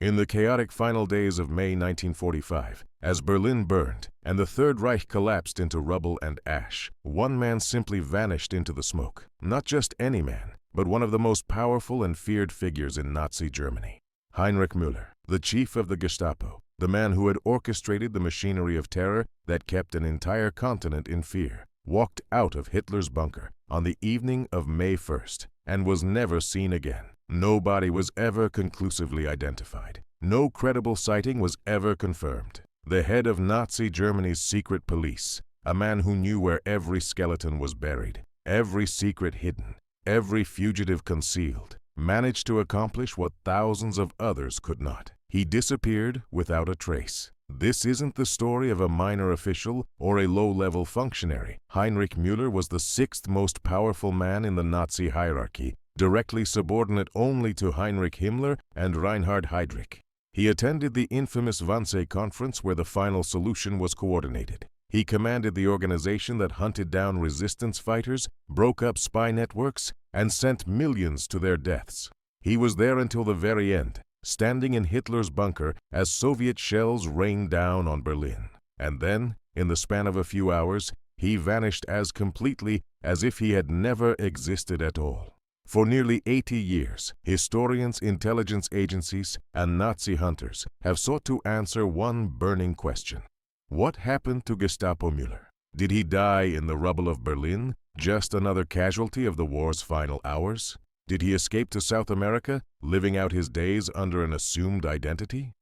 In the chaotic final days of May 1945, as Berlin burned and the Third Reich collapsed into rubble and ash, one man simply vanished into the smoke. Not just any man, but one of the most powerful and feared figures in Nazi Germany. Heinrich Müller, the chief of the Gestapo, the man who had orchestrated the machinery of terror that kept an entire continent in fear, walked out of Hitler's bunker on the evening of May 1st and was never seen again. No body was ever conclusively identified. No credible sighting was ever confirmed. The head of Nazi Germany's secret police, a man who knew where every skeleton was buried, every secret hidden, every fugitive concealed, managed to accomplish what thousands of others could not. He disappeared without a trace. This isn't the story of a minor official or a low-level functionary. Heinrich Müller was the sixth most powerful man in the Nazi hierarchy, directly subordinate only to Heinrich Himmler and Reinhard Heydrich. He attended the infamous Wannsee Conference where the final solution was coordinated. He commanded the organization that hunted down resistance fighters, broke up spy networks, and sent millions to their deaths. He was there until the very end, standing in Hitler's bunker as Soviet shells rained down on Berlin. And then, in the span of a few hours, he vanished as completely as if he had never existed at all. For nearly 80 years, historians, intelligence agencies, and Nazi hunters have sought to answer one burning question. What happened to Gestapo Müller? Did he die in the rubble of Berlin, just another casualty of the war's final hours? Did he escape to South America, living out his days under an assumed identity?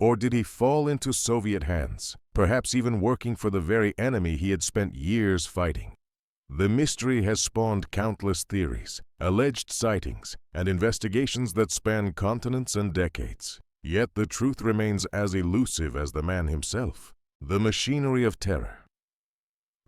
Or did he fall into Soviet hands, perhaps even working for the very enemy he had spent years fighting? The mystery has spawned countless theories, alleged sightings, and investigations that span continents and decades. Yet the truth remains as elusive as the man himself. The machinery of terror.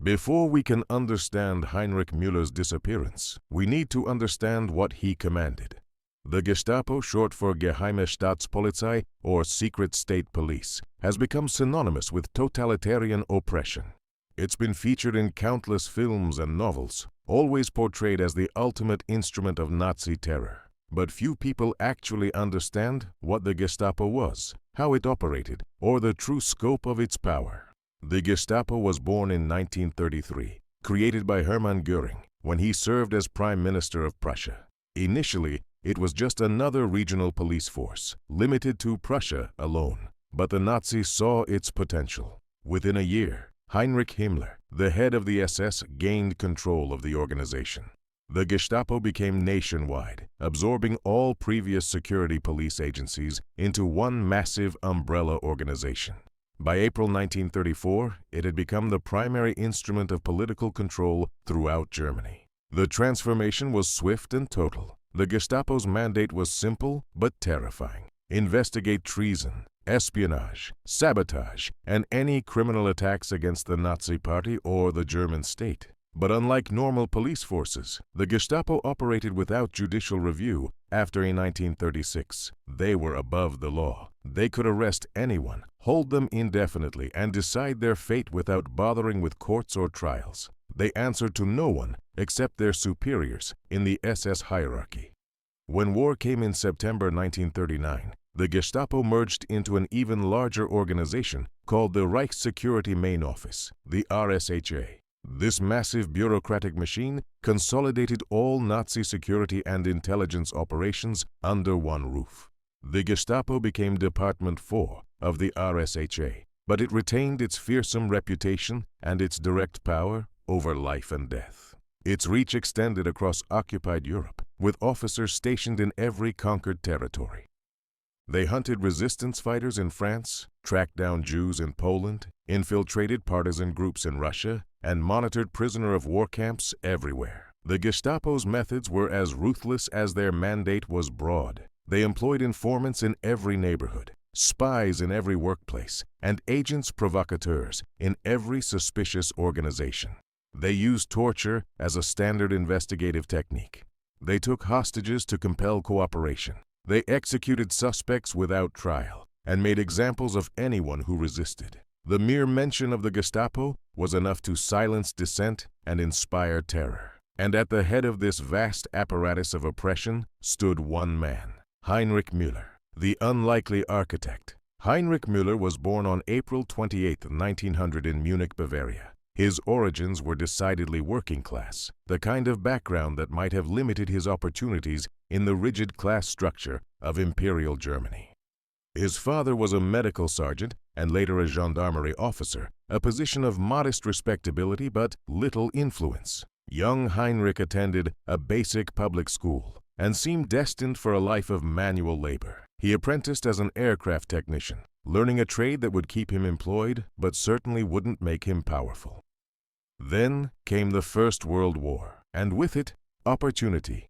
Before we can understand Heinrich Müller's disappearance, we need to understand what he commanded. The Gestapo, short for Geheime Staatspolizei or Secret State Police, has become synonymous with totalitarian oppression. It's been featured in countless films and novels, always portrayed as the ultimate instrument of Nazi terror. But few people actually understand what the Gestapo was, how it operated, or the true scope of its power. The Gestapo was born in 1933, created by Hermann Göring when he served as Prime Minister of Prussia. Initially, it was just another regional police force, limited to Prussia alone. But the Nazis saw its potential. Within a year, Heinrich Himmler, the head of the SS, gained control of the organization. The Gestapo became nationwide, absorbing all previous security police agencies into one massive umbrella organization. By April 1934, it had become the primary instrument of political control throughout Germany. The transformation was swift and total. The Gestapo's mandate was simple but terrifying. Investigate treason, espionage, sabotage, and any criminal attacks against the Nazi Party or the German state. But unlike normal police forces, the Gestapo operated without judicial review after 1936. They were above the law. They could arrest anyone, hold them indefinitely, and decide their fate without bothering with courts or trials. They answered to no one except their superiors in the SS hierarchy. When war came in September 1939, the Gestapo merged into an even larger organization called the Reichssecurity Main Office, the RSHA. This massive bureaucratic machine consolidated all Nazi security and intelligence operations under one roof. The Gestapo became Department 4 of the RSHA, but it retained its fearsome reputation and its direct power over life and death. Its reach extended across occupied Europe, with officers stationed in every conquered territory. They hunted resistance fighters in France, tracked down Jews in Poland, infiltrated partisan groups in Russia, and monitored prisoner of war camps everywhere. The Gestapo's methods were as ruthless as their mandate was broad. They employed informants in every neighborhood, spies in every workplace, and agents provocateurs in every suspicious organization. They used torture as a standard investigative technique. They took hostages to compel cooperation. They executed suspects without trial and made examples of anyone who resisted. The mere mention of the Gestapo was enough to silence dissent and inspire terror. And at the head of this vast apparatus of oppression stood one man, Heinrich Müller, The unlikely architect. Heinrich Müller was born on April 28, 1900 in Munich, Bavaria. His origins were decidedly working class, the kind of background that might have limited his opportunities in the rigid class structure of Imperial Germany. His father was a medical sergeant and later a gendarmerie officer, a position of modest respectability but little influence. Young Heinrich attended a basic public school and seemed destined for a life of manual labor. He apprenticed as an aircraft technician, learning a trade that would keep him employed but certainly wouldn't make him powerful. Then came the First World War, and with it, opportunity.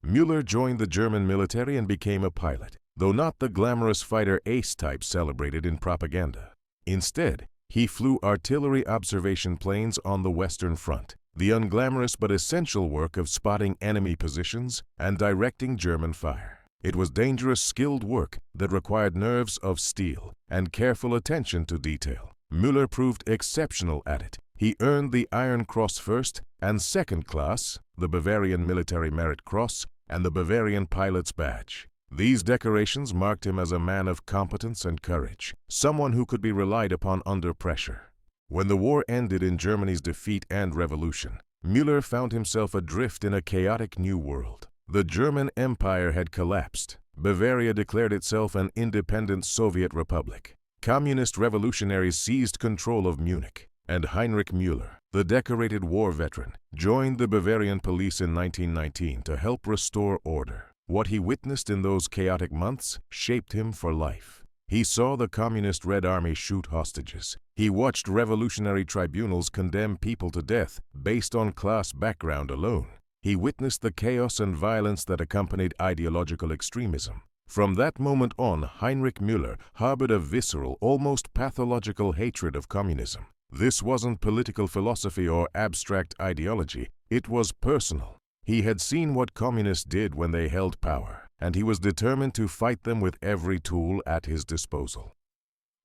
Müller joined the German military and became a pilot, though not the glamorous fighter ace type celebrated in propaganda. Instead, he flew artillery observation planes on the Western Front, the unglamorous but essential work of spotting enemy positions and directing German fire. It was dangerous, skilled work that required nerves of steel and careful attention to detail. Müller proved exceptional at it. He earned the Iron Cross First and Second Class, the Bavarian Military Merit Cross, and the Bavarian Pilot's Badge. These decorations marked him as a man of competence and courage, someone who could be relied upon under pressure. When the war ended in Germany's defeat and revolution, Müller found himself adrift in a chaotic new world. The German Empire had collapsed. Bavaria declared itself an independent Soviet republic. Communist revolutionaries seized control of Munich, and Heinrich Müller, the decorated war veteran, joined the Bavarian police in 1919 to help restore order. What he witnessed in those chaotic months shaped him for life. He saw the Communist Red Army shoot hostages. He watched revolutionary tribunals condemn people to death based on class background alone. He witnessed the chaos and violence that accompanied ideological extremism. From that moment on, Heinrich Müller harbored a visceral, almost pathological hatred of communism. This wasn't political philosophy or abstract ideology, it was personal. He had seen what communists did when they held power, and he was determined to fight them with every tool at his disposal.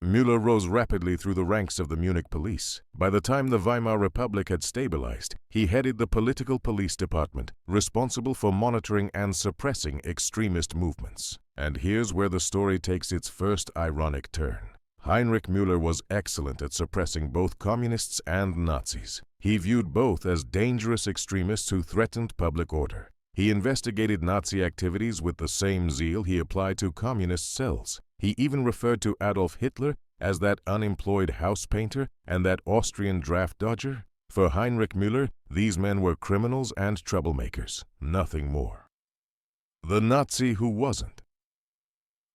Müller rose rapidly through the ranks of the Munich police. By the time the Weimar Republic had stabilized, he headed the political police department, responsible for monitoring and suppressing extremist movements. And here's where the story takes its first ironic turn. Heinrich Müller was excellent at suppressing both communists and Nazis. He viewed both as dangerous extremists who threatened public order. He investigated Nazi activities with the same zeal he applied to communist cells. He even referred to Adolf Hitler as that unemployed house painter and that Austrian draft dodger. For Heinrich Müller, these men were criminals and troublemakers, nothing more. The Nazi who wasn't.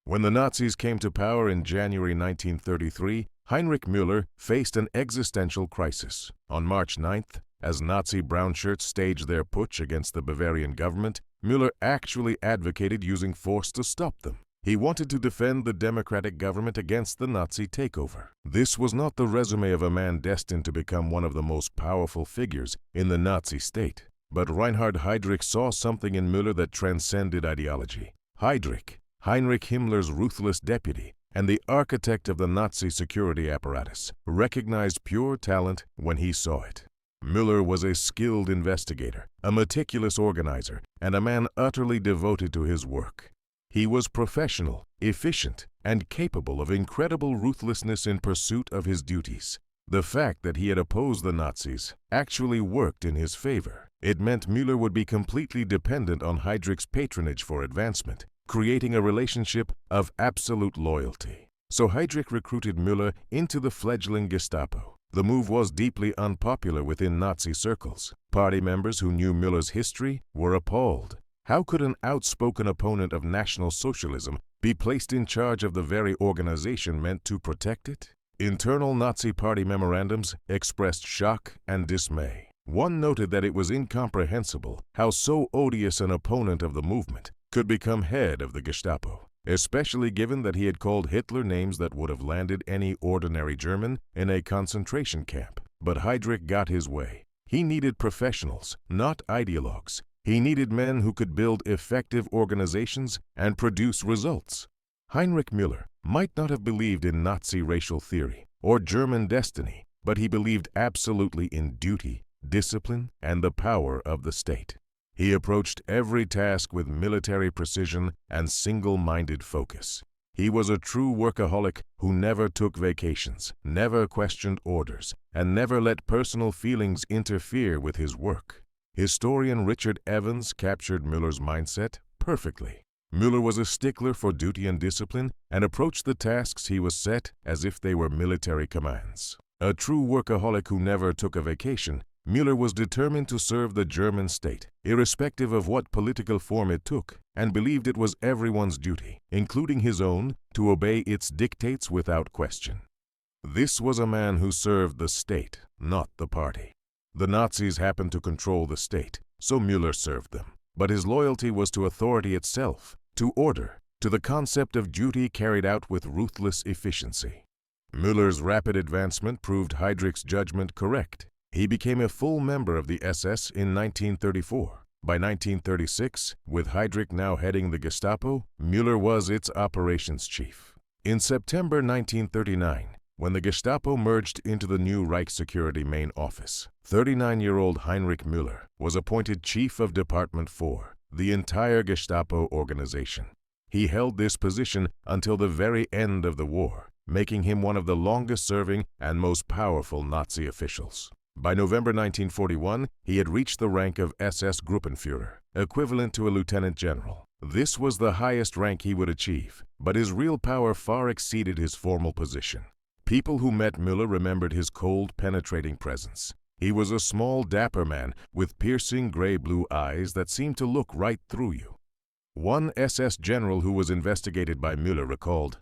When the Nazis came to power in January 1933, Heinrich Müller faced an existential crisis. On March 9th, as Nazi brownshirts staged their putsch against the Bavarian government, Müller actually advocated using force to stop them. He wanted to defend the democratic government against the Nazi takeover. This was not the resume of a man destined to become one of the most powerful figures in the Nazi state. But Reinhard Heydrich saw something in Müller that transcended ideology. Heydrich, Heinrich Himmler's ruthless deputy and the architect of the Nazi security apparatus, recognized pure talent when he saw it. Müller was a skilled investigator, a meticulous organizer, and a man utterly devoted to his work. He was professional, efficient, and capable of incredible ruthlessness in pursuit of his duties. The fact that he had opposed the Nazis actually worked in his favor. It meant Müller would be completely dependent on Heydrich's patronage for advancement, creating a relationship of absolute loyalty. So Heydrich recruited Müller into the fledgling Gestapo. The move was deeply unpopular within Nazi circles. Party members who knew Müller's history were appalled. How could an outspoken opponent of National Socialism be placed in charge of the very organization meant to protect it? Internal Nazi party memorandums expressed shock and dismay. One noted that it was incomprehensible how so odious an opponent of the movement could become head of the Gestapo, especially given that he had called Hitler names that would have landed any ordinary German in a concentration camp. But Heydrich got his way. He needed professionals, not ideologues. He needed men who could build effective organizations and produce results. Heinrich Müller might not have believed in Nazi racial theory or German destiny, but he believed absolutely in duty, discipline, and the power of the state. He approached every task with military precision and single-minded focus. He was a true workaholic who never took vacations, never questioned orders, and never let personal feelings interfere with his work. Historian Richard Evans captured Müller's mindset perfectly. Müller was a stickler for duty and discipline and approached the tasks he was set as if they were military commands. A true workaholic who never took a vacation, Müller was determined to serve the German state, irrespective of what political form it took, and believed it was everyone's duty, including his own, to obey its dictates without question. This was a man who served the state, not the party. The Nazis happened to control the state, so Müller served them. But his loyalty was to authority itself, to order, to the concept of duty carried out with ruthless efficiency. Müller's rapid advancement proved Heydrich's judgment correct. He became a full member of the SS in 1934. By 1936, with Heydrich now heading the Gestapo, Müller was its operations chief. In September 1939, when the Gestapo merged into the new Reich Security main office, 39-year-old Heinrich Müller was appointed Chief of Department 4, the entire Gestapo organization. He held this position until the very end of the war, making him one of the longest-serving and most powerful Nazi officials. By November 1941, he had reached the rank of SS Gruppenführer, equivalent to a lieutenant general. This was the highest rank he would achieve, but his real power far exceeded his formal position. People who met Müller remembered his cold, penetrating presence. He was a small, dapper man with piercing gray-blue eyes that seemed to look right through you. One SS general who was investigated by Müller recalled,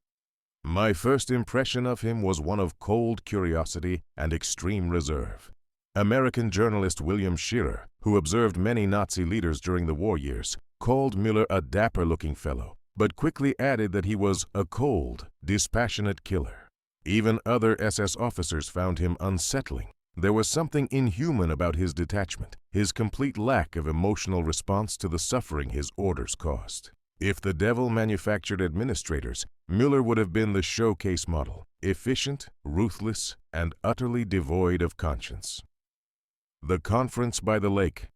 "My first impression of him was one of cold curiosity and extreme reserve." American journalist William Shirer, who observed many Nazi leaders during the war years, called Müller a dapper-looking fellow, but quickly added that he was a cold, dispassionate killer. Even other SS officers found him unsettling. There was something inhuman about his detachment, his complete lack of emotional response to the suffering his orders caused. If the devil manufactured administrators, Müller would have been the showcase model, efficient, ruthless, and utterly devoid of conscience. The Conference by the Lake.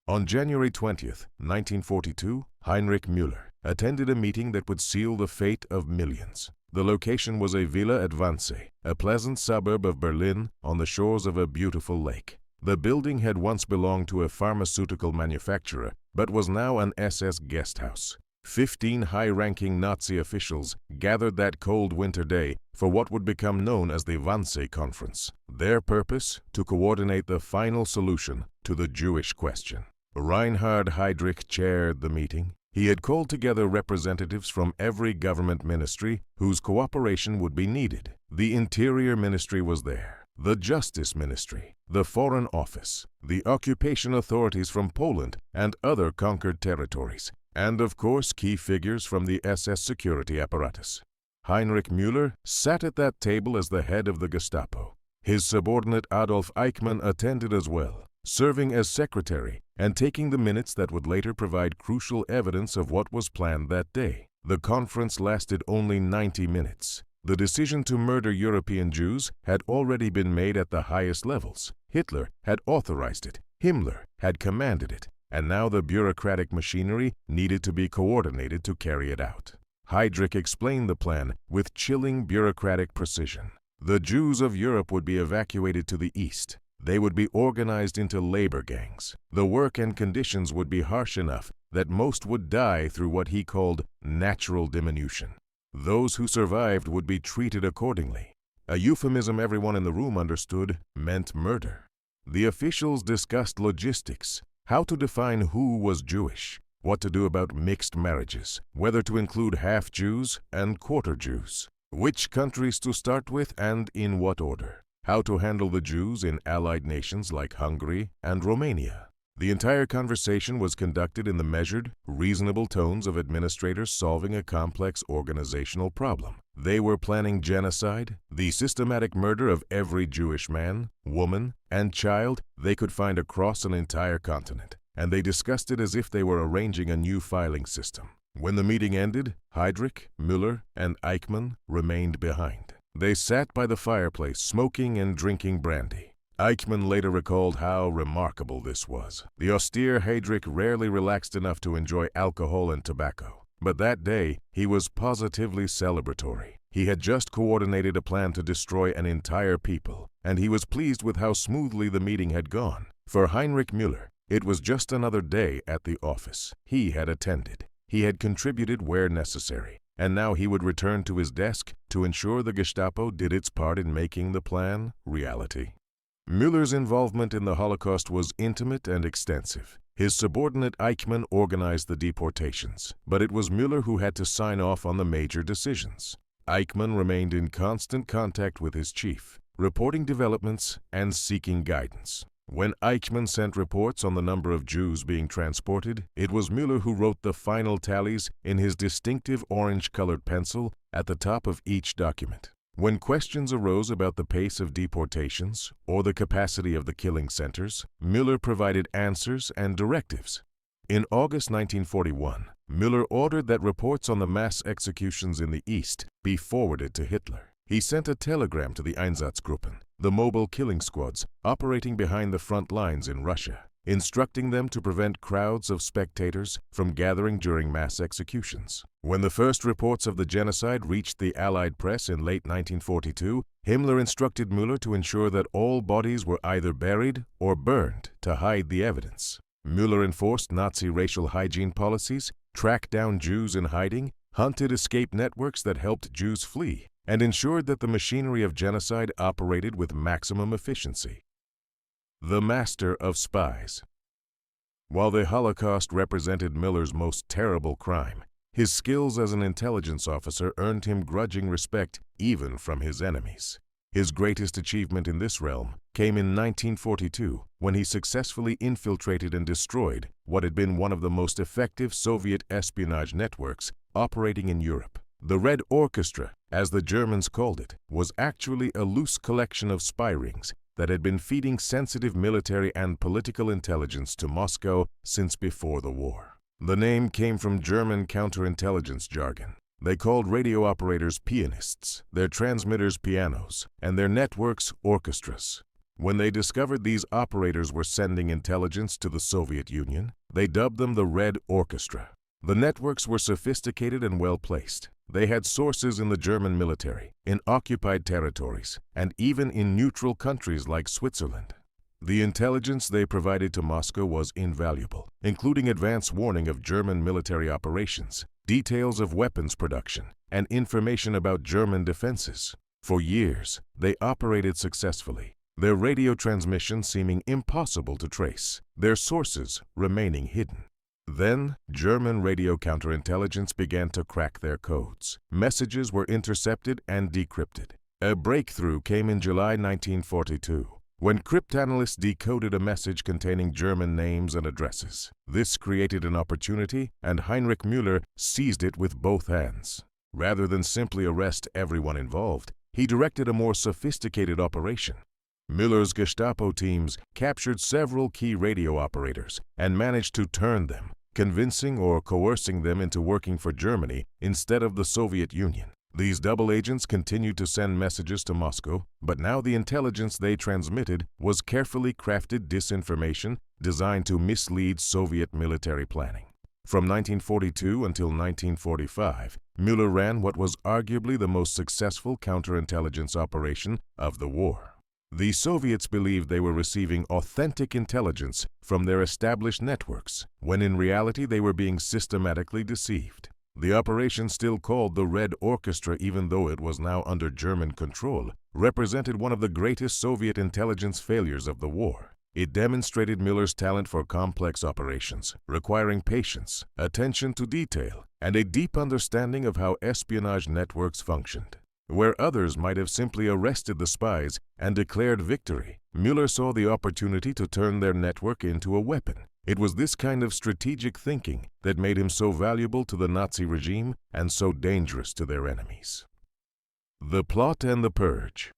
On January 20th, 1942, Heinrich Müller attended a meeting that would seal the fate of millions. The location was a villa at Wannsee, a pleasant suburb of Berlin on the shores of a beautiful lake. The building had once belonged to a pharmaceutical manufacturer, but was now an SS guest house. 15 high-ranking Nazi officials gathered that cold winter day for what would become known as the Wannsee Conference. Their purpose? To coordinate the final solution to the Jewish question. Reinhard Heydrich chaired the meeting. He had called together representatives from every government ministry whose cooperation would be needed. The Interior Ministry was there, the Justice Ministry, the Foreign Office, the occupation authorities from Poland and other conquered territories, and of course key figures from the SS security apparatus. Heinrich Müller sat at that table as the head of the Gestapo. His subordinate Adolf Eichmann attended as well, serving as secretary and taking the minutes that would later provide crucial evidence of what was planned that day. The conference lasted only 90 minutes. The decision to murder European Jews had already been made at the highest levels. Hitler had authorized it, Himmler had commanded it, and now the bureaucratic machinery needed to be coordinated to carry it out. Heydrich explained the plan with chilling bureaucratic precision. The Jews of Europe would be evacuated to the east. They would be organized into labor gangs. The work and conditions would be harsh enough that most would die through what he called natural diminution. Those who survived would be treated accordingly. A euphemism everyone in the room understood meant murder. The officials discussed logistics, how to define who was Jewish, what to do about mixed marriages, whether to include half-Jews and quarter-Jews, which countries to start with and in what order, how to handle the Jews in allied nations like Hungary and Romania. The entire conversation was conducted in the measured, reasonable tones of administrators solving a complex organizational problem. They were planning genocide, the systematic murder of every Jewish man, woman, and child they could find across an entire continent, and they discussed it as if they were arranging a new filing system. When the meeting ended, Heydrich, Müller, and Eichmann remained behind. They sat by the fireplace, smoking and drinking brandy. Eichmann later recalled how remarkable this was. The austere Heydrich rarely relaxed enough to enjoy alcohol and tobacco. But that day, he was positively celebratory. He had just coordinated a plan to destroy an entire people, and he was pleased with how smoothly the meeting had gone. For Heinrich Müller, it was just another day at the office. He had attended. He had contributed where necessary, and now he would return to his desk to ensure the Gestapo did its part in making the plan reality. Müller's involvement in the Holocaust was intimate and extensive. His subordinate Eichmann organized the deportations, but it was Müller who had to sign off on the major decisions. Eichmann remained in constant contact with his chief, reporting developments and seeking guidance. When Eichmann sent reports on the number of Jews being transported, it was Müller who wrote the final tallies in his distinctive orange-colored pencil at the top of each document. When questions arose about the pace of deportations or the capacity of the killing centers, Müller provided answers and directives. In August 1941, Müller ordered that reports on the mass executions in the East be forwarded to Hitler. He sent a telegram to the Einsatzgruppen, the mobile killing squads operating behind the front lines in Russia, instructing them to prevent crowds of spectators from gathering during mass executions. When the first reports of the genocide reached the Allied press in late 1942, Himmler instructed Müller to ensure that all bodies were either buried or burned to hide the evidence. Müller enforced Nazi racial hygiene policies, tracked down Jews in hiding, hunted escape networks that helped Jews flee, and ensured that the machinery of genocide operated with maximum efficiency. The master of spies. While the Holocaust represented Müller's most terrible crime, his skills as an intelligence officer earned him grudging respect even from his enemies. His greatest achievement in this realm came in 1942 when he successfully infiltrated and destroyed what had been one of the most effective Soviet espionage networks operating in Europe. The Red Orchestra, as the Germans called it, was actually a loose collection of spy rings that had been feeding sensitive military and political intelligence to Moscow since before the war. The name came from German counterintelligence jargon. They called radio operators pianists, their transmitters pianos, and their networks orchestras. When they discovered these operators were sending intelligence to the Soviet Union, they dubbed them the Red Orchestra. The networks were sophisticated and well-placed. They had sources in the German military, in occupied territories, and even in neutral countries like Switzerland. The intelligence they provided to Moscow was invaluable, including advance warning of German military operations, details of weapons production, and information about German defenses. For years, they operated successfully, their radio transmission seeming impossible to trace, their sources remaining hidden. Then, German radio counterintelligence began to crack their codes. Messages were intercepted and decrypted. A breakthrough came in July 1942, when cryptanalysts decoded a message containing German names and addresses. This created an opportunity, and Heinrich Müller seized it with both hands. Rather than simply arrest everyone involved, he directed a more sophisticated operation. Müller's Gestapo teams captured several key radio operators and managed to turn them, convincing or coercing them into working for Germany instead of the Soviet Union. These double agents continued to send messages to Moscow, but now the intelligence they transmitted was carefully crafted disinformation designed to mislead Soviet military planning. From 1942 until 1945, Müller ran what was arguably the most successful counterintelligence operation of the war. The Soviets believed they were receiving authentic intelligence from their established networks, when in reality they were being systematically deceived. The operation, still called the Red Orchestra even though it was now under German control, represented one of the greatest Soviet intelligence failures of the war. It demonstrated Müller's talent for complex operations, requiring patience, attention to detail, and a deep understanding of how espionage networks functioned. Where others might have simply arrested the spies and declared victory, Müller saw the opportunity to turn their network into a weapon. It was this kind of strategic thinking that made him so valuable to the Nazi regime and so dangerous to their enemies. The Plot and the Purge.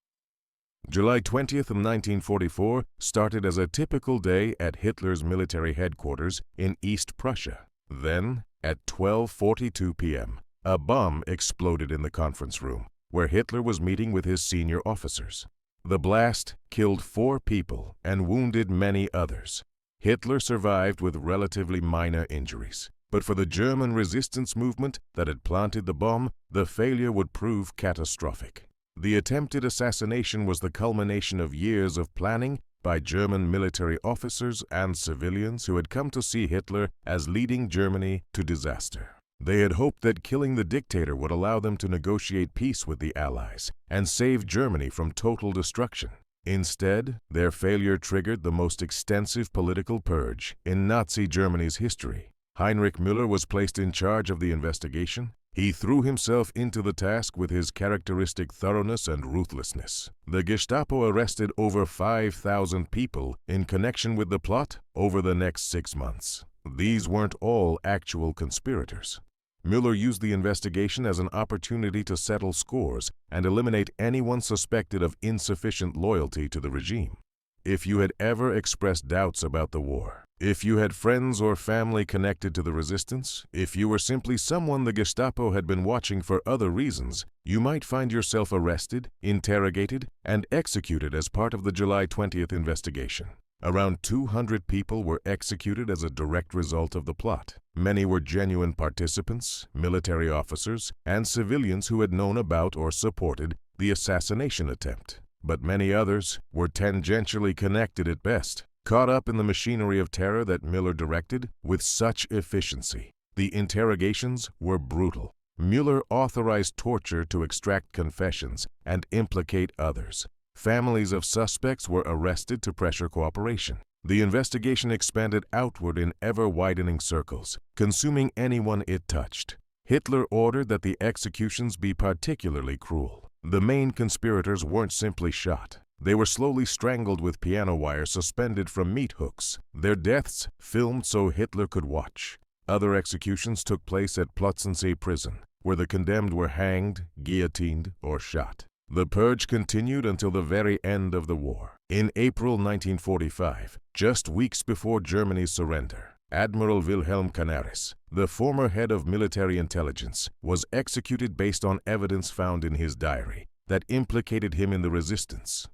July 20th of 1944 started as a typical day at Hitler's military headquarters in East Prussia. Then, at 12:42 p.m., a bomb exploded in the conference room, where Hitler was meeting with his senior officers. The blast killed 4 people and wounded many others. Hitler survived with relatively minor injuries. But for the German resistance movement that had planted the bomb, the failure would prove catastrophic. The attempted assassination was the culmination of years of planning by German military officers and civilians who had come to see Hitler as leading Germany to disaster. They had hoped that killing the dictator would allow them to negotiate peace with the Allies and save Germany from total destruction. Instead, their failure triggered the most extensive political purge in Nazi Germany's history. Heinrich Müller was placed in charge of the investigation. He threw himself into the task with his characteristic thoroughness and ruthlessness. The Gestapo arrested over 5,000 people in connection with the plot over the next 6 months. These weren't all actual conspirators. Müller used the investigation as an opportunity to settle scores and eliminate anyone suspected of insufficient loyalty to the regime. If you had ever expressed doubts about the war, if you had friends or family connected to the resistance, if you were simply someone the Gestapo had been watching for other reasons, you might find yourself arrested, interrogated, and executed as part of the July 20th investigation. Around 200 people were executed as a direct result of the plot. Many were genuine participants, military officers, and civilians who had known about or supported the assassination attempt. But many others were tangentially connected at best, caught up in the machinery of terror that Müller directed with such efficiency. The interrogations were brutal. Müller authorized torture to extract confessions and implicate others. Families of suspects were arrested to pressure cooperation. The investigation expanded outward in ever-widening circles, consuming anyone it touched. Hitler ordered that the executions be particularly cruel. The main conspirators weren't simply shot. They were slowly strangled with piano wire suspended from meat hooks, their deaths filmed so Hitler could watch. Other executions took place at Plötzensee prison, where the condemned were hanged, guillotined, or shot. The purge continued until the very end of the war. In April 1945, just weeks before Germany's surrender, Admiral Wilhelm Canaris, the former head of military intelligence, was executed based on evidence found in his diary that implicated him in the resistance.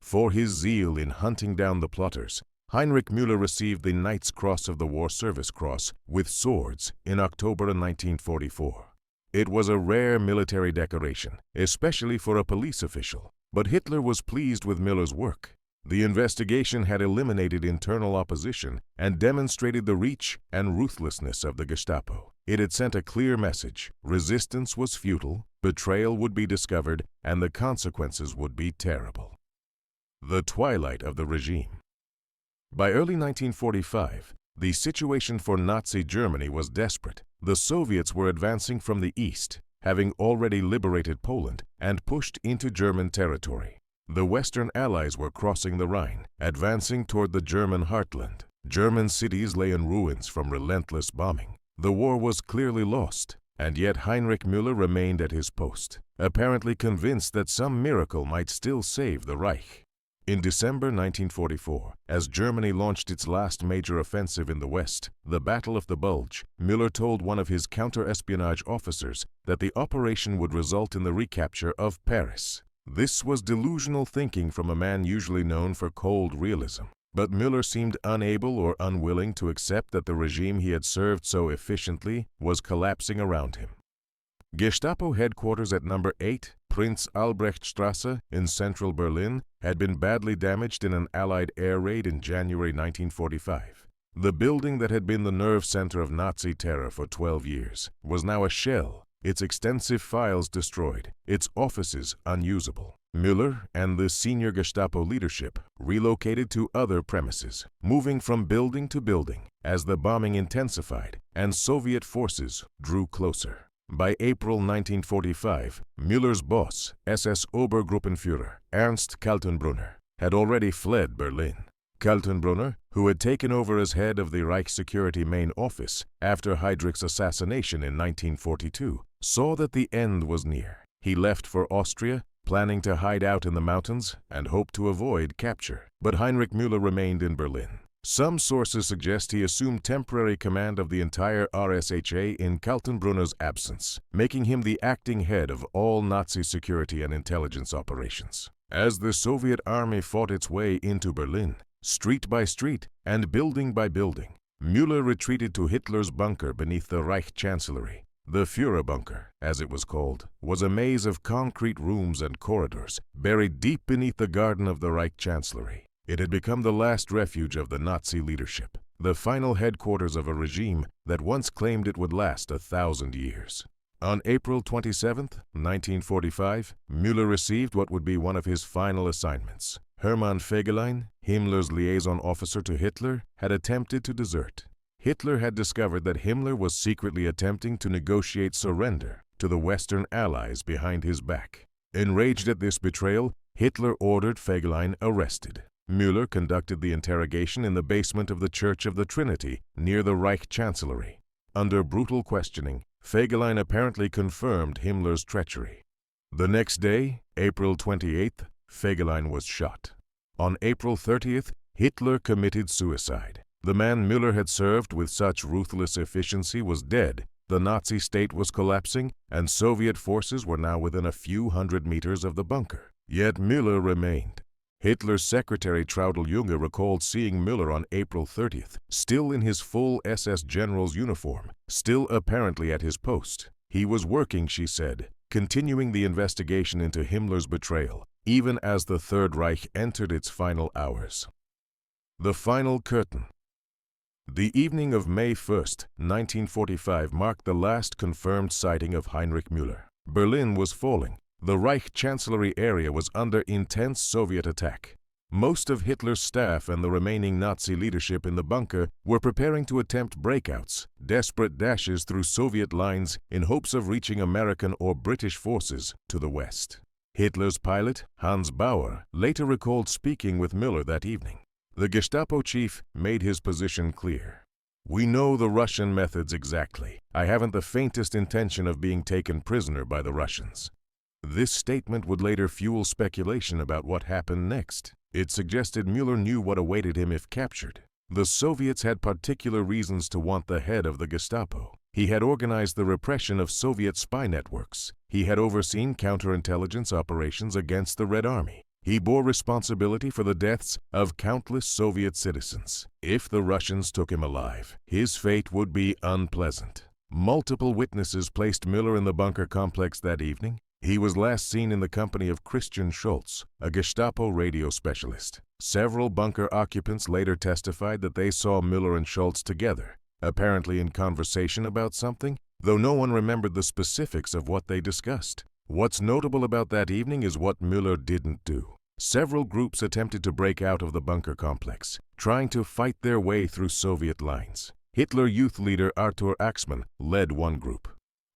For his zeal in hunting down the plotters, Heinrich Müller received the Knight's Cross of the War Service Cross with swords in October 1944. It was a rare military decoration, especially for a police official, but Hitler was pleased with Müller's work. The investigation had eliminated internal opposition and demonstrated the reach and ruthlessness of the Gestapo. It had sent a clear message: resistance was futile, betrayal would be discovered, and the consequences would be terrible. The twilight of the regime. By early 1945, the situation for Nazi Germany was desperate. The Soviets were advancing from the east, having already liberated Poland and pushed into German territory. The Western Allies were crossing the Rhine, advancing toward the German heartland. German cities lay in ruins from relentless bombing. The war was clearly lost, and yet Heinrich Müller remained at his post, apparently convinced that some miracle might still save the Reich. In December 1944, as Germany launched its last major offensive in the West, the Battle of the Bulge, Müller told one of his counter-espionage officers that the operation would result in the recapture of Paris. This was delusional thinking from a man usually known for cold realism. But Müller seemed unable or unwilling to accept that the regime he had served so efficiently was collapsing around him. Gestapo headquarters at number 8, Prinz Albrechtstrasse in central Berlin, had been badly damaged in an Allied air raid in January 1945. The building that had been the nerve center of Nazi terror for 12 years was now a shell, its extensive files destroyed, its offices unusable. Müller and the senior Gestapo leadership relocated to other premises, moving from building to building as the bombing intensified and Soviet forces drew closer. By April 1945, Müller's boss, SS Obergruppenführer Ernst Kaltenbrunner, had already fled Berlin. Kaltenbrunner, who had taken over as head of the Reich Security Main Office after Heydrich's assassination in 1942, saw that the end was near. He left for Austria, planning to hide out in the mountains and hoped to avoid capture. But Heinrich Müller remained in Berlin. Some sources suggest he assumed temporary command of the entire RSHA in Kaltenbrunner's absence, making him the acting head of all Nazi security and intelligence operations. As the Soviet army fought its way into Berlin, street by street and building by building, Müller retreated to Hitler's bunker beneath the Reich Chancellery. The Führer bunker, as it was called, was a maze of concrete rooms and corridors buried deep beneath the garden of the Reich Chancellery. It had become the last refuge of the Nazi leadership, the final headquarters of a regime that once claimed it would last 1,000 years. On April 27, 1945, Müller received what would be one of his final assignments. Hermann Fegelein, Himmler's liaison officer to Hitler, had attempted to desert. Hitler had discovered that Himmler was secretly attempting to negotiate surrender to the Western Allies behind his back. Enraged at this betrayal, Hitler ordered Fegelein arrested. Müller conducted the interrogation in the basement of the Church of the Trinity near the Reich Chancellery. Under brutal questioning, Fegelein apparently confirmed Himmler's treachery. The next day, April 28th, Fegelein was shot. On April 30th, Hitler committed suicide. The man Müller had served with such ruthless efficiency was dead, the Nazi state was collapsing, and Soviet forces were now within a few hundred meters of the bunker. Yet Müller remained. Hitler's secretary Traudl Junge recalled seeing Müller on April 30th, still in his full SS general's uniform, still apparently at his post. He was working, she said, continuing the investigation into Himmler's betrayal, even as the Third Reich entered its final hours. The final curtain. The evening of May 1st, 1945 marked the last confirmed sighting of Heinrich Müller. Berlin was falling. The Reich Chancellery area was under intense Soviet attack. Most of Hitler's staff and the remaining Nazi leadership in the bunker were preparing to attempt breakouts, desperate dashes through Soviet lines in hopes of reaching American or British forces to the west. Hitler's pilot, Hans Bauer, later recalled speaking with Müller that evening. The Gestapo chief made his position clear. "We know the Russian methods exactly. I haven't the faintest intention of being taken prisoner by the Russians." This statement would later fuel speculation about what happened next. It suggested Müller knew what awaited him if captured. The Soviets had particular reasons to want the head of the Gestapo. He had organized the repression of Soviet spy networks. He had overseen counterintelligence operations against the Red Army. He bore responsibility for the deaths of countless Soviet citizens. If the Russians took him alive, his fate would be unpleasant. Multiple witnesses placed Müller in the bunker complex that evening. He was last seen in the company of Christian Schultz, a Gestapo radio specialist. Several bunker occupants later testified that they saw Müller and Schultz together, apparently in conversation about something, though no one remembered the specifics of what they discussed. What's notable about that evening is what Müller didn't do. Several groups attempted to break out of the bunker complex, trying to fight their way through Soviet lines. Hitler Youth leader Arthur Axmann led one group.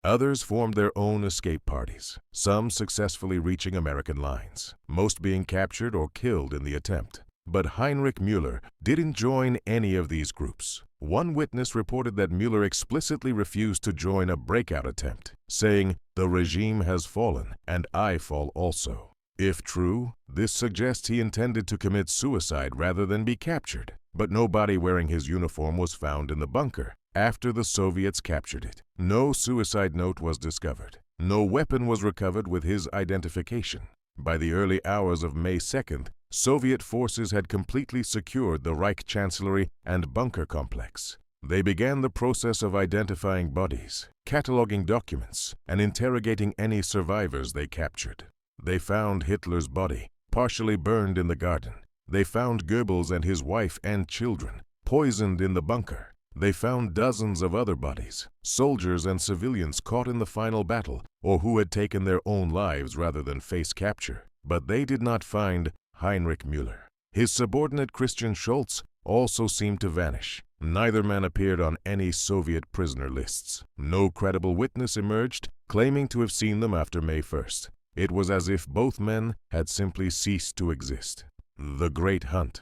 Others formed their own escape parties, some successfully reaching American lines, most being captured or killed in the attempt. But Heinrich Müller didn't join any of these groups. One witness reported that Müller explicitly refused to join a breakout attempt, saying, "The regime has fallen, and I fall also." If true, this suggests he intended to commit suicide rather than be captured. But no body wearing his uniform was found in the bunker after the Soviets captured it. No suicide note was discovered. No weapon was recovered with his identification. By the early hours of May 2nd, Soviet forces had completely secured the Reich Chancellery and bunker complex. They began the process of identifying bodies, cataloging documents, and interrogating any survivors they captured. They found Hitler's body, partially burned in the garden. They found Goebbels and his wife and children, poisoned in the bunker. They found dozens of other bodies, soldiers and civilians caught in the final battle or who had taken their own lives rather than face capture. But they did not find Heinrich Müller. His subordinate Christian Schultz also seemed to vanish. Neither man appeared on any Soviet prisoner lists. No credible witness emerged, claiming to have seen them after May 1st. It was as if both men had simply ceased to exist. The Great Hunt.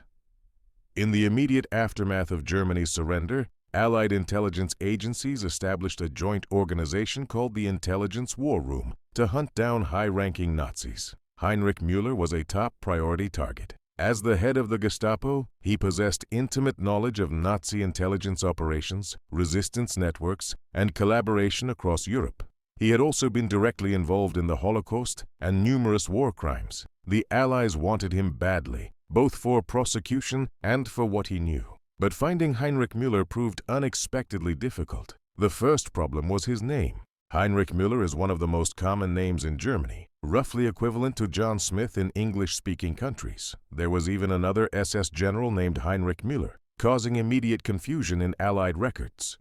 In the immediate aftermath of Germany's surrender, Allied intelligence agencies established a joint organization called the Intelligence War Room to hunt down high-ranking Nazis. Heinrich Müller was a top priority target. As the head of the Gestapo, he possessed intimate knowledge of Nazi intelligence operations, resistance networks, and collaboration across Europe. He had also been directly involved in the Holocaust and numerous war crimes. The Allies wanted him badly, both for prosecution and for what he knew. But finding Heinrich Müller proved unexpectedly difficult. The first problem was his name. Heinrich Müller is one of the most common names in Germany, roughly equivalent to John Smith in English-speaking countries. There was even another SS general named Heinrich Müller, causing immediate confusion in Allied records.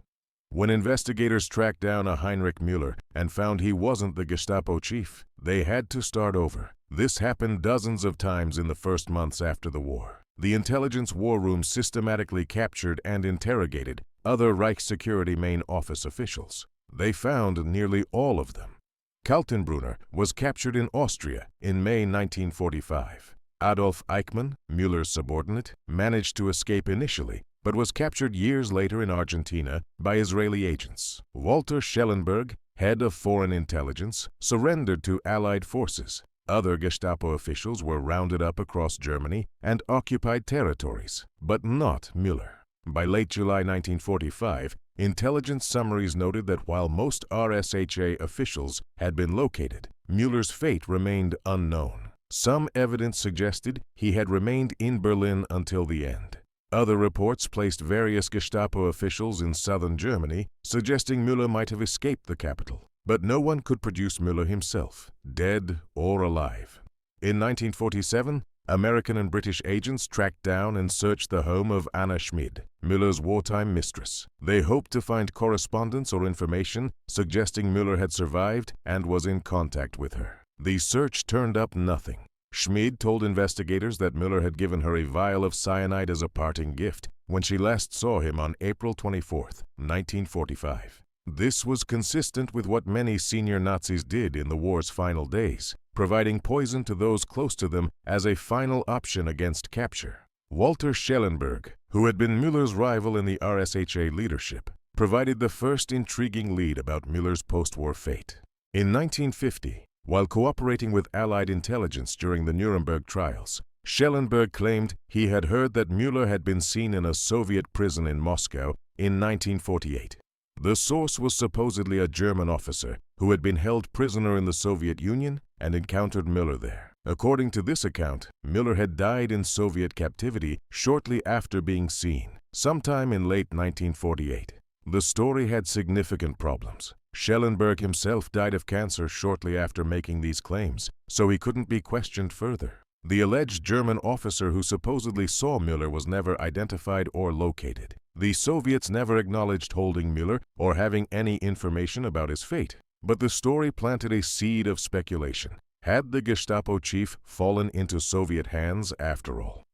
When investigators tracked down a Heinrich Müller and found he wasn't the Gestapo chief, they had to start over. This happened dozens of times in the first months after the war. The intelligence war room systematically captured and interrogated other Reich Security main office officials. They found nearly all of them. Kaltenbrunner was captured in Austria in May 1945. Adolf Eichmann, Müller's subordinate, managed to escape initially, but was captured years later in Argentina by Israeli agents. Walter Schellenberg, head of foreign intelligence, surrendered to Allied forces. Other Gestapo officials were rounded up across Germany and occupied territories, but not Müller. By late July 1945, intelligence summaries noted that while most RSHA officials had been located, Müller's fate remained unknown. Some evidence suggested he had remained in Berlin until the end. Other reports placed various Gestapo officials in southern Germany, suggesting Müller might have escaped the capital. But no one could produce Müller himself, dead or alive. In 1947, American and British agents tracked down and searched the home of Anna Schmid, Müller's wartime mistress. They hoped to find correspondence or information suggesting Müller had survived and was in contact with her. The search turned up nothing. Schmid told investigators that Müller had given her a vial of cyanide as a parting gift when she last saw him on April 24, 1945. This was consistent with what many senior Nazis did in the war's final days, providing poison to those close to them as a final option against capture. Walter Schellenberg, who had been Müller's rival in the RSHA leadership, provided the first intriguing lead about Müller's post-war fate. In 1950, while cooperating with Allied intelligence during the Nuremberg trials, Schellenberg claimed he had heard that Müller had been seen in a Soviet prison in Moscow in 1948. The source was supposedly a German officer who had been held prisoner in the Soviet Union and encountered Müller there. According to this account, Müller had died in Soviet captivity shortly after being seen, sometime in late 1948. The story had significant problems. Schellenberg himself died of cancer shortly after making these claims, so he couldn't be questioned further. The alleged German officer who supposedly saw Müller was never identified or located. The Soviets never acknowledged holding Müller or having any information about his fate. But the story planted a seed of speculation. Had the Gestapo chief fallen into Soviet hands after all?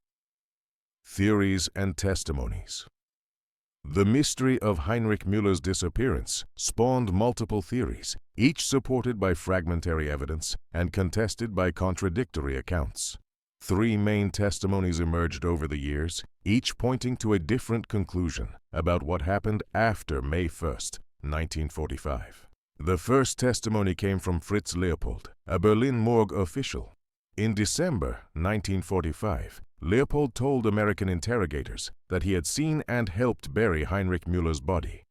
Theories and testimonies. The mystery of Heinrich Müller's disappearance spawned multiple theories, each supported by fragmentary evidence and contested by contradictory accounts. 3 main testimonies emerged over the years, each pointing to a different conclusion about what happened after May 1, 1945. The first testimony came from Fritz Leopold, a Berlin morgue official. In December 1945, Leopold told American interrogators that he had seen and helped bury Heinrich Müller's body.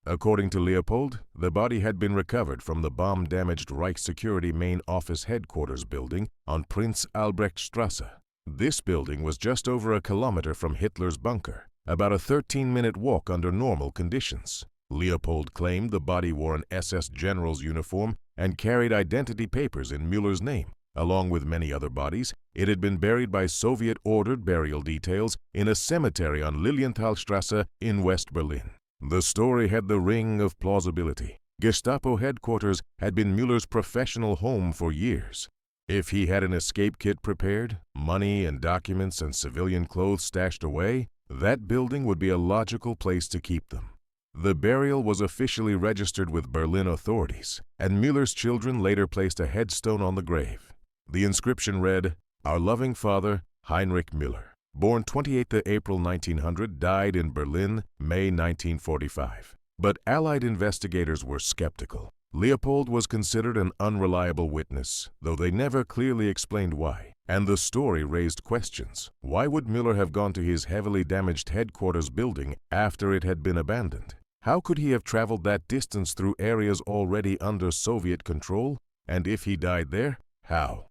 According to Leopold, the body had been recovered from the bomb-damaged Reich Security main office headquarters building on Prinz Albrechtstrasse. This building was just over a kilometer from Hitler's bunker, about a 13-minute walk under normal conditions. Leopold claimed the body wore an SS general's uniform and carried identity papers in Müller's name. Along with many other bodies, it had been buried by Soviet-ordered burial details in a cemetery on Lilienthalstrasse in West Berlin. The story had the ring of plausibility. Gestapo headquarters had been Müller's professional home for years. If he had an escape kit prepared, money and documents and civilian clothes stashed away, that building would be a logical place to keep them. The burial was officially registered with Berlin authorities, and Müller's children later placed a headstone on the grave. The inscription read, "Our loving father, Heinrich Müller, born 28 April 1900, died in Berlin, May 1945. But Allied investigators were skeptical. Leopold was considered an unreliable witness, though they never clearly explained why. And the story raised questions. Why would Müller have gone to his heavily damaged headquarters building after it had been abandoned? How could he have traveled that distance through areas already under Soviet control? And if he died there, how?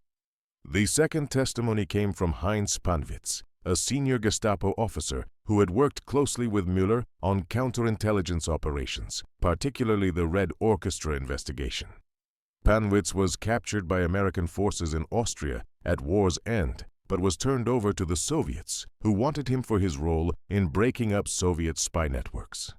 The second testimony came from Heinz Panwitz, a senior Gestapo officer who had worked closely with Müller on counterintelligence operations, particularly the Red Orchestra investigation. Panwitz was captured by American forces in Austria at war's end, but was turned over to the Soviets, who wanted him for his role in breaking up Soviet spy networks.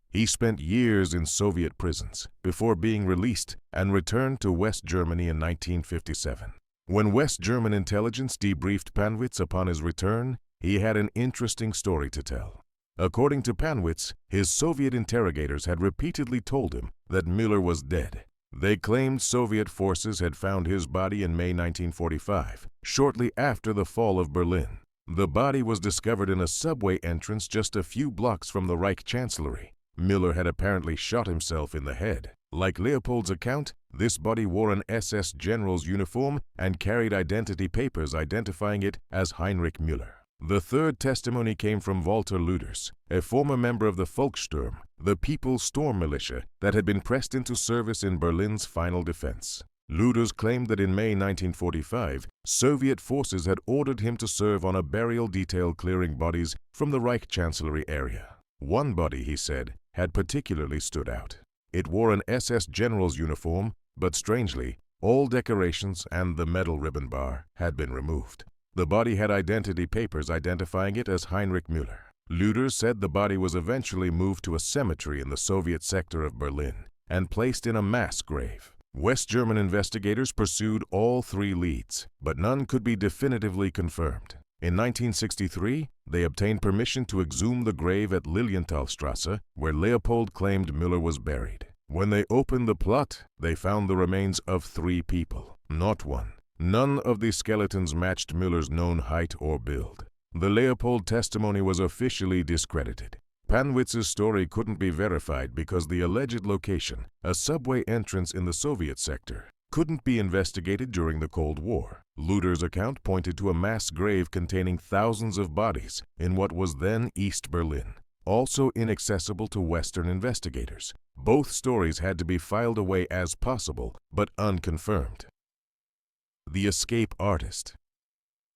He spent years in Soviet prisons before being released and returned to West Germany in 1957. When West German intelligence debriefed Panwitz upon his return, he had an interesting story to tell. According to Panwitz, his Soviet interrogators had repeatedly told him that Müller was dead. They claimed Soviet forces had found his body in May 1945, shortly after the fall of Berlin. The body was discovered in a subway entrance just a few blocks from the Reich Chancellery. Müller had apparently shot himself in the head. Like Leopold's account, this body wore an SS general's uniform and carried identity papers identifying it as Heinrich Müller. The third testimony came from Walter Lüders, a former member of the Volkssturm, the People's Storm Militia that had been pressed into service in Berlin's final defense. Lüders claimed that in May 1945, Soviet forces had ordered him to serve on a burial detail clearing bodies from the Reich Chancellery area. One body, he said, had particularly stood out. It wore an SS general's uniform, but strangely, all decorations and the medal ribbon bar had been removed. The body had identity papers identifying it as Heinrich Müller. Lüders said the body was eventually moved to a cemetery in the Soviet sector of Berlin and placed in a mass grave. West German investigators pursued all three leads, but none could be definitively confirmed. In 1963, they obtained permission to exhume the grave at Lilienthalstrasse, where Leopold claimed Müller was buried. When they opened the plot, they found the remains of 3 people, not one. None of the skeletons matched Müller's known height or build. The Leopold testimony was officially discredited. Panwitz's story couldn't be verified because the alleged location, a subway entrance in the Soviet sector, couldn't be investigated during the Cold War. Lüders' account pointed to a mass grave containing thousands of bodies in what was then East Berlin, also inaccessible to Western investigators. Both stories had to be filed away as possible, but unconfirmed. The escape artist.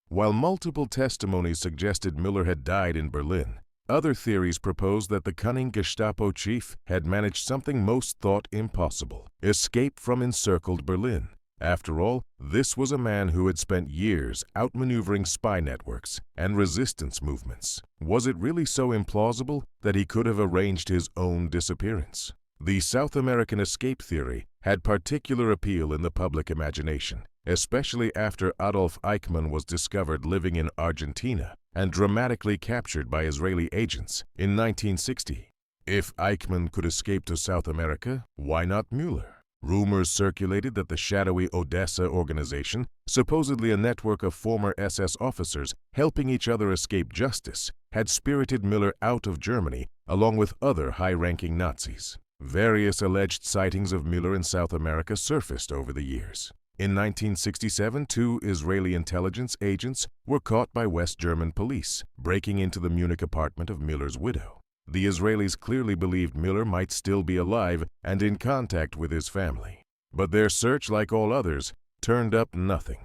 While multiple testimonies suggested Müller had died in Berlin, other theories proposed that the cunning Gestapo chief had managed something most thought impossible: escape from encircled Berlin. After all, this was a man who had spent years outmaneuvering spy networks and resistance movements. Was it really so implausible that he could have arranged his own disappearance? The South American escape theory had particular appeal in the public imagination, especially after Adolf Eichmann was discovered living in Argentina and dramatically captured by Israeli agents in 1960. If Eichmann could escape to South America, why not Müller? Rumors circulated that the shadowy Odessa organization, supposedly a network of former SS officers helping each other escape justice, had spirited Müller out of Germany along with other high-ranking Nazis. Various alleged sightings of Müller in South America surfaced over the years. In 1967, 2 Israeli intelligence agents were caught by West German police, breaking into the Munich apartment of Müller's widow. The Israelis clearly believed Müller might still be alive and in contact with his family. But their search, like all others, turned up nothing.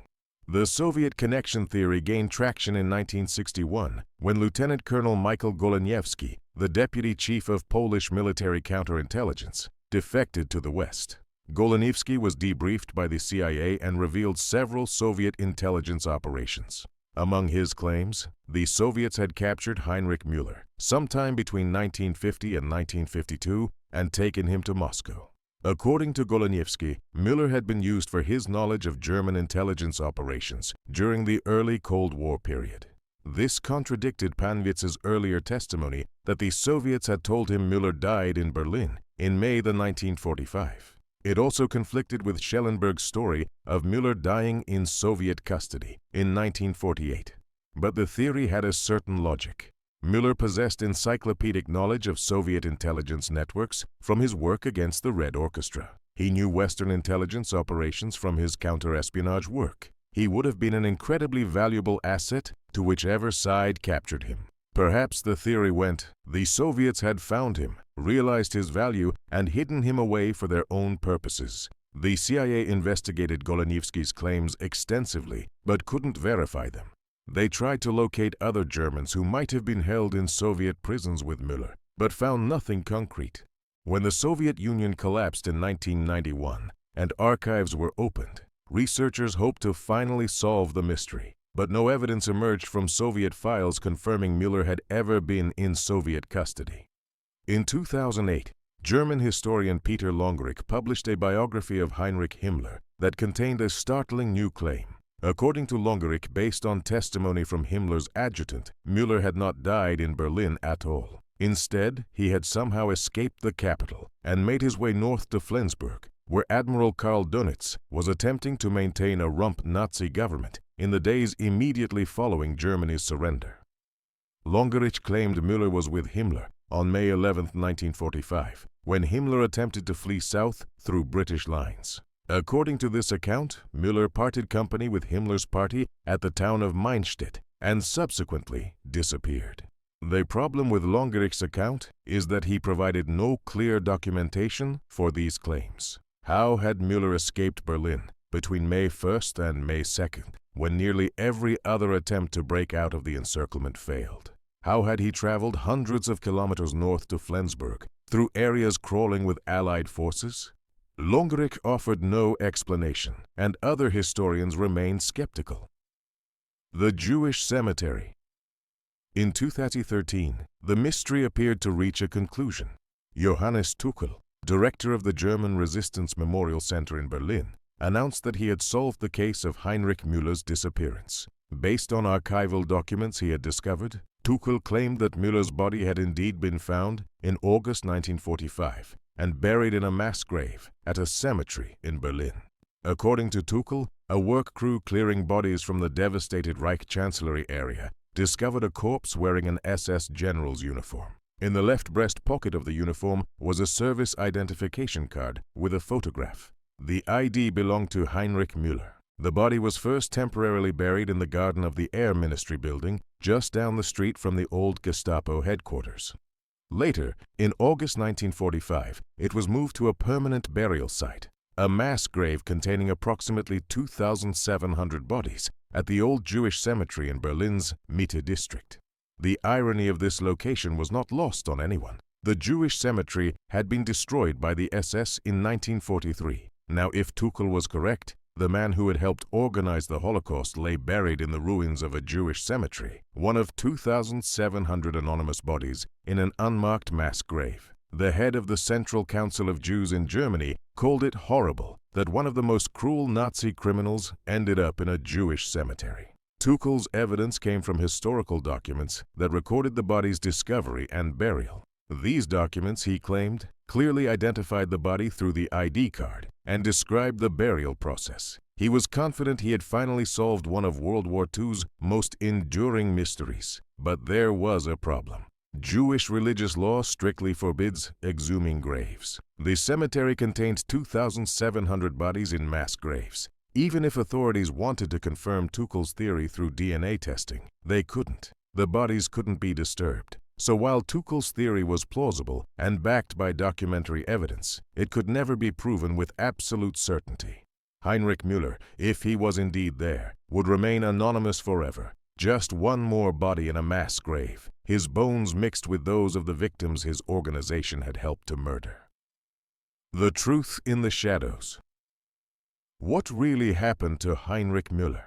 The Soviet connection theory gained traction in 1961 when Lieutenant Colonel Michael Goleniewski, the deputy chief of Polish military counterintelligence, defected to the West. Goleniewski was debriefed by the CIA and revealed several Soviet intelligence operations. Among his claims, the Soviets had captured Heinrich Müller sometime between 1950 and 1952 and taken him to Moscow. According to Goleniewski, Müller had been used for his knowledge of German intelligence operations during the early Cold War period. This contradicted Panwitz's earlier testimony that the Soviets had told him Müller died in Berlin in May 1945. It also conflicted with Schellenberg's story of Müller dying in Soviet custody in 1948. But the theory had a certain logic. Müller possessed encyclopedic knowledge of Soviet intelligence networks from his work against the Red Orchestra. He knew Western intelligence operations from his counterespionage work. He would have been an incredibly valuable asset to whichever side captured him. Perhaps the theory went, the Soviets had found him, realized his value, and hidden him away for their own purposes. The CIA investigated Goleniewski's claims extensively, but couldn't verify them. They tried to locate other Germans who might have been held in Soviet prisons with Müller, but found nothing concrete. When the Soviet Union collapsed in 1991 and archives were opened, researchers hoped to finally solve the mystery, but no evidence emerged from Soviet files confirming Müller had ever been in Soviet custody. In 2008, German historian Peter Longerich published a biography of Heinrich Himmler that contained a startling new claim. According to Longerich, based on testimony from Himmler's adjutant, Müller had not died in Berlin at all. Instead, he had somehow escaped the capital and made his way north to Flensburg, where Admiral Karl Dönitz was attempting to maintain a rump Nazi government in the days immediately following Germany's surrender. Longerich claimed Müller was with Himmler on May 11, 1945, when Himmler attempted to flee south through British lines. According to this account, Müller parted company with Himmler's party at the town of Meinstedt and subsequently disappeared. The problem with Longerich's account is that he provided no clear documentation for these claims. How had Müller escaped Berlin between May 1st and May 2nd, when nearly every other attempt to break out of the encirclement failed? How had he traveled hundreds of kilometers north to Flensburg, through areas crawling with Allied forces? Longerich offered no explanation, and other historians remained skeptical. The Jewish Cemetery. In 2013, the mystery appeared to reach a conclusion. Johannes Tuchel, director of the German Resistance Memorial Center in Berlin, announced that he had solved the case of Heinrich Müller's disappearance. Based on archival documents he had discovered, Tuchel claimed that Müller's body had indeed been found in August 1945 and buried in a mass grave at a cemetery in Berlin. According to Tuchel, a work crew clearing bodies from the devastated Reich Chancellery area discovered a corpse wearing an SS general's uniform. In the left breast pocket of the uniform was a service identification card with a photograph. The ID belonged to Heinrich Müller. The body was first temporarily buried in the garden of the Air Ministry building just down the street from the old Gestapo headquarters. Later, in August 1945, it was moved to a permanent burial site, a mass grave containing approximately 2,700 bodies at the old Jewish cemetery in Berlin's Mitte district. The irony of this location was not lost on anyone. The Jewish cemetery had been destroyed by the SS in 1943. Now, if Tuchel was correct, the man who had helped organize the Holocaust lay buried in the ruins of a Jewish cemetery, one of 2,700 anonymous bodies in an unmarked mass grave. The head of the Central Council of Jews in Germany called it horrible that one of the most cruel Nazi criminals ended up in a Jewish cemetery. Tuchel's evidence came from historical documents that recorded the body's discovery and burial. These documents, he claimed, clearly identified the body through the ID card and described the burial process. He was confident he had finally solved one of World War II's most enduring mysteries. But there was a problem. Jewish religious law strictly forbids exhuming graves. The cemetery contained 2,700 bodies in mass graves. Even if authorities wanted to confirm Tuchel's theory through DNA testing, they couldn't. The bodies couldn't be disturbed. So while Tuchel's theory was plausible and backed by documentary evidence, it could never be proven with absolute certainty. Heinrich Müller, if he was indeed there, would remain anonymous forever. Just one more body in a mass grave, his bones mixed with those of the victims his organization had helped to murder. The truth in the shadows. What really happened to Heinrich Müller?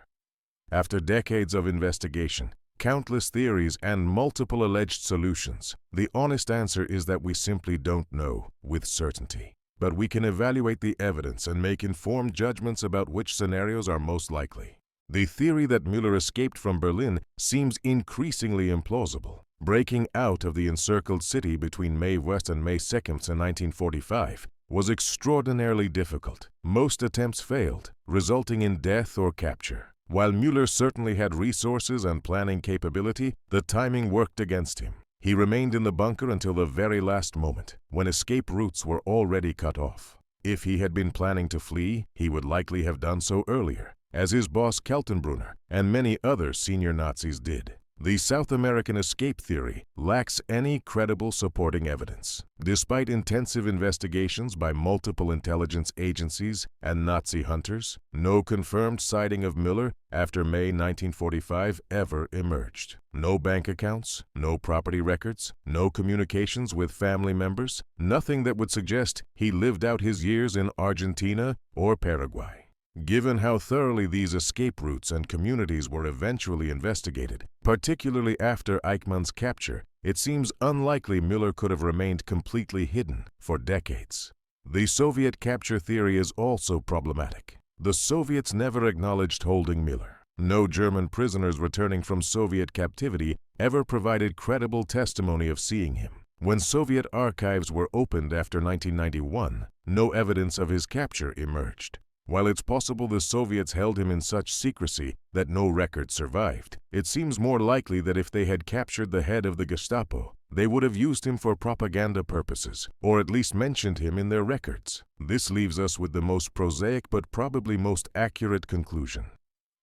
After decades of investigation, countless theories, and multiple alleged solutions, the honest answer is that we simply don't know with certainty. But we can evaluate the evidence and make informed judgments about which scenarios are most likely. The theory that Müller escaped from Berlin seems increasingly implausible. Breaking out of the encircled city between May 1st and May 2nd in 1945 was extraordinarily difficult. Most attempts failed, resulting in death or capture. While Müller certainly had resources and planning capability, the timing worked against him. He remained in the bunker until the very last moment, when escape routes were already cut off. If he had been planning to flee, he would likely have done so earlier, as his boss Kaltenbrunner and many other senior Nazis did. The South American escape theory lacks any credible supporting evidence. Despite intensive investigations by multiple intelligence agencies and Nazi hunters, no confirmed sighting of Müller after May 1945 ever emerged. No bank accounts, no property records, no communications with family members, nothing that would suggest he lived out his years in Argentina or Paraguay. Given how thoroughly these escape routes and communities were eventually investigated, particularly after Eichmann's capture, it seems unlikely Müller could have remained completely hidden for decades. The Soviet capture theory is also problematic. The Soviets never acknowledged holding Müller. No German prisoners returning from Soviet captivity ever provided credible testimony of seeing him. When Soviet archives were opened after 1991, no evidence of his capture emerged. While it's possible the Soviets held him in such secrecy that no record survived, it seems more likely that if they had captured the head of the Gestapo, they would have used him for propaganda purposes, or at least mentioned him in their records. This leaves us with the most prosaic but probably most accurate conclusion.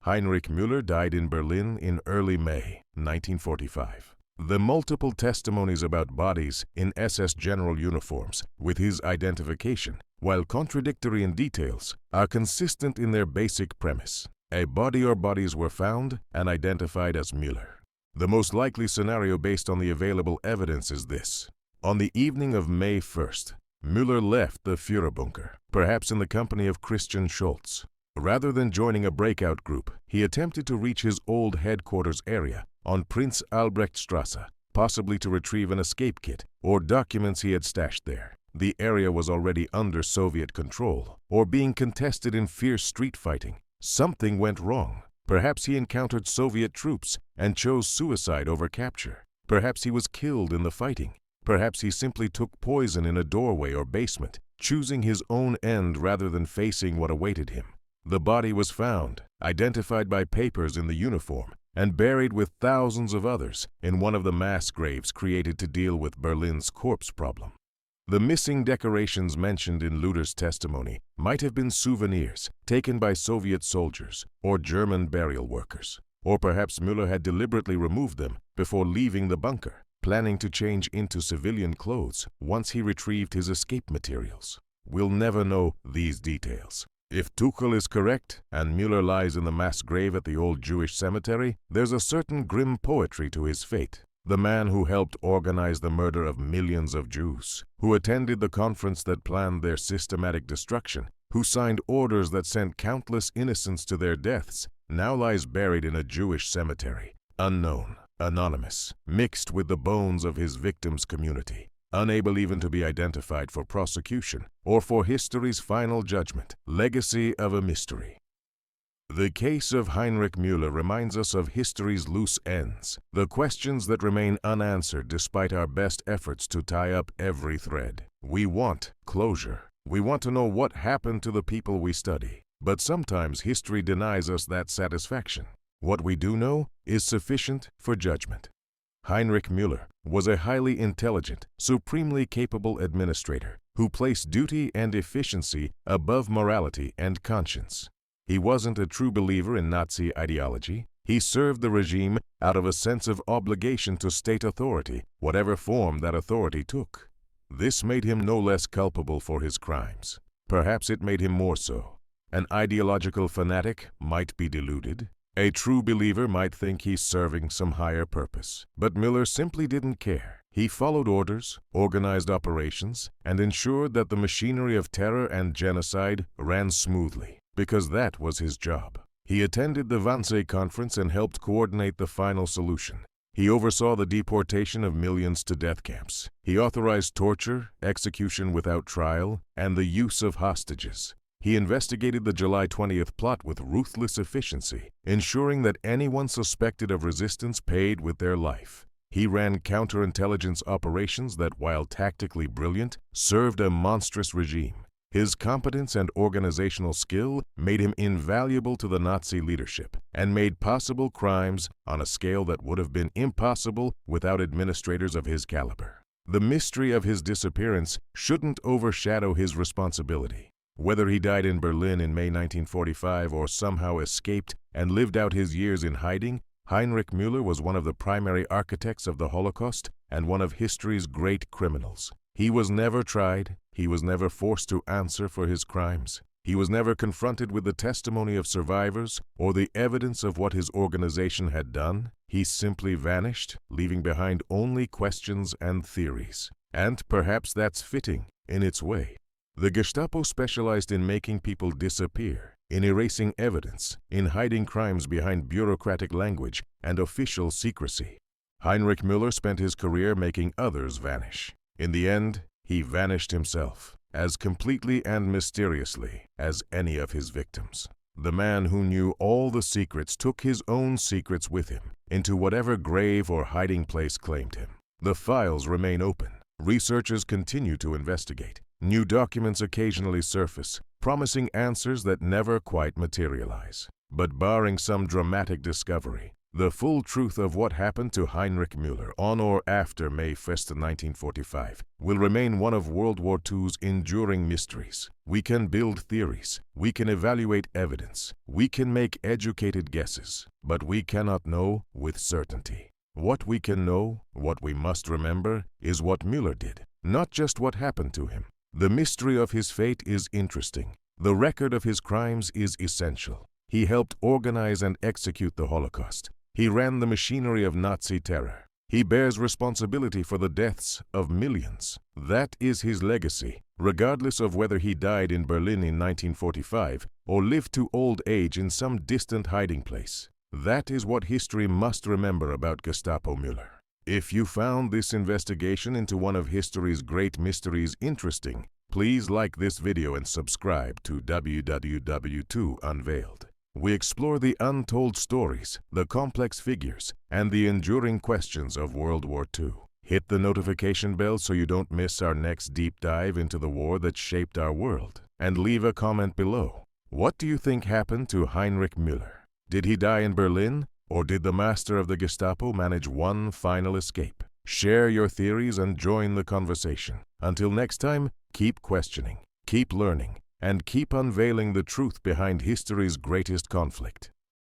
Heinrich Müller died in Berlin in early May 1945. The multiple testimonies about bodies in SS general uniforms with his identification, while contradictory in details, are consistent in their basic premise. A body or bodies were found and identified as Müller. The most likely scenario based on the available evidence is this. On the evening of May 1st, Müller left the Führerbunker, perhaps in the company of Christian Schultz. Rather than joining a breakout group, he attempted to reach his old headquarters area on Prinz Albrechtstrasse, possibly to retrieve an escape kit or documents he had stashed there. The area was already under Soviet control or being contested in fierce street fighting. Something went wrong. Perhaps he encountered Soviet troops and chose suicide over capture. Perhaps he was killed in the fighting. Perhaps he simply took poison in a doorway or basement, choosing his own end rather than facing what awaited him. The body was found, identified by papers in the uniform, and buried with thousands of others in one of the mass graves created to deal with Berlin's corpse problem. The missing decorations mentioned in Luther's testimony might have been souvenirs taken by Soviet soldiers or German burial workers. Or perhaps Müller had deliberately removed them before leaving the bunker, planning to change into civilian clothes once he retrieved his escape materials. We'll never know these details. If Tuchel is correct and Müller lies in the mass grave at the old Jewish cemetery, there's a certain grim poetry to his fate. The man who helped organize the murder of millions of Jews, who attended the conference that planned their systematic destruction, who signed orders that sent countless innocents to their deaths, now lies buried in a Jewish cemetery, unknown, anonymous, mixed with the bones of his victims' community, unable even to be identified for prosecution or for history's final judgment, legacy of a mystery. The case of Heinrich Müller reminds us of history's loose ends, the questions that remain unanswered despite our best efforts to tie up every thread. We want closure. We want to know what happened to the people we study. But sometimes history denies us that satisfaction. What we do know is sufficient for judgment. Heinrich Müller was a highly intelligent, supremely capable administrator who placed duty and efficiency above morality and conscience. He wasn't a true believer in Nazi ideology. He served the regime out of a sense of obligation to state authority, whatever form that authority took. This made him no less culpable for his crimes. Perhaps it made him more so. An ideological fanatic might be deluded. A true believer might think he's serving some higher purpose. But Müller simply didn't care. He followed orders, organized operations, and ensured that the machinery of terror and genocide ran smoothly, because that was his job. He attended the Wannsee Conference and helped coordinate the final solution. He oversaw the deportation of millions to death camps. He authorized torture, execution without trial, and the use of hostages. He investigated the July 20th plot with ruthless efficiency, ensuring that anyone suspected of resistance paid with their life. He ran counterintelligence operations that, while tactically brilliant, served a monstrous regime. His competence and organizational skill made him invaluable to the Nazi leadership and made possible crimes on a scale that would have been impossible without administrators of his caliber. The mystery of his disappearance shouldn't overshadow his responsibility. Whether he died in Berlin in May 1945 or somehow escaped and lived out his years in hiding, Heinrich Müller was one of the primary architects of the Holocaust and one of history's great criminals. He was never tried. He was never forced to answer for his crimes. He was never confronted with the testimony of survivors or the evidence of what his organization had done. He simply vanished, leaving behind only questions and theories. And perhaps that's fitting in its way. The Gestapo specialized in making people disappear, in erasing evidence, in hiding crimes behind bureaucratic language and official secrecy. Heinrich Müller spent his career making others vanish. In the end, he vanished himself, as completely and mysteriously as any of his victims. The man who knew all the secrets took his own secrets with him into whatever grave or hiding place claimed him. The files remain open. Researchers continue to investigate. New documents occasionally surface, promising answers that never quite materialize. But barring some dramatic discovery, the full truth of what happened to Heinrich Müller on or after May 1st, 1945 will remain one of World War II's enduring mysteries. We can build theories, we can evaluate evidence, we can make educated guesses, but we cannot know with certainty. What we can know, what we must remember, is what Müller did, not just what happened to him. The mystery of his fate is interesting. The record of his crimes is essential. He helped organize and execute the Holocaust. He ran the machinery of Nazi terror. He bears responsibility for the deaths of millions. That is his legacy, regardless of whether he died in Berlin in 1945 or lived to old age in some distant hiding place. That is what history must remember about Gestapo Müller. If you found this investigation into one of history's great mysteries interesting, please like this video and subscribe to WW2 Unveiled. We explore the untold stories, the complex figures, and the enduring questions of World War II. Hit the notification bell so you don't miss our next deep dive into the war that shaped our world. And leave a comment below. What do you think happened to Heinrich Müller? Did he die in Berlin? Or did the master of the Gestapo manage one final escape? Share your theories and join the conversation. Until next time, keep questioning, keep learning, and keep unveiling the truth behind history's greatest conflict.